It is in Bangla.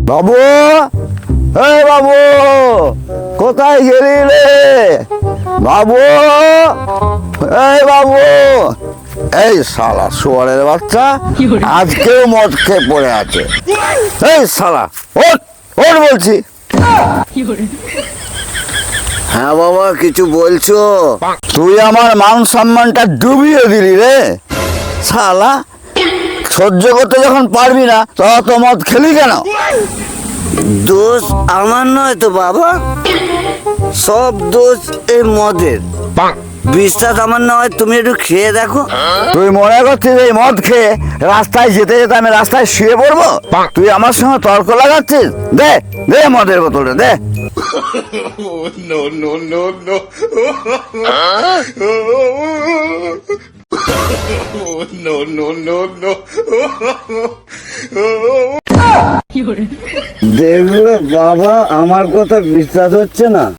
বাবু, এই বাবু, কোথায় গেলি রে বাবু? এই বাবু, এই শালা শুয়ারের বাচ্চা আজকেও মদ খেয়ে পড়ে আছে। এই শালা ওঠ ওঠ বলছি। হ্যাঁ বাবা, কিছু বলছো? তুই আমার মান সম্মানটা ডুবিয়ে দিলি রে শালা। সহ্য করতে যখন পারবি না তখন তো মদ খেলি কেন? দোষ আমার নয় তো বাবা, সব দোষ এই মদের। বিশ্বাস আমার নয়, তুমি একটু খেয়ে দেখো। তুই মনে করছিস এই মদ খেয়ে রাস্তায় যেতে যেতে আমি রাস্তায় শুয়ে পড়বো? তুই আমার সঙ্গে তর্ক লাগাচ্ছিস? দে দে মদের বোতলটা দে। No, no, no, no. No, no, no, no. দেখলে বাবা, আমার কথা বিশ্বাস হচ্ছে না।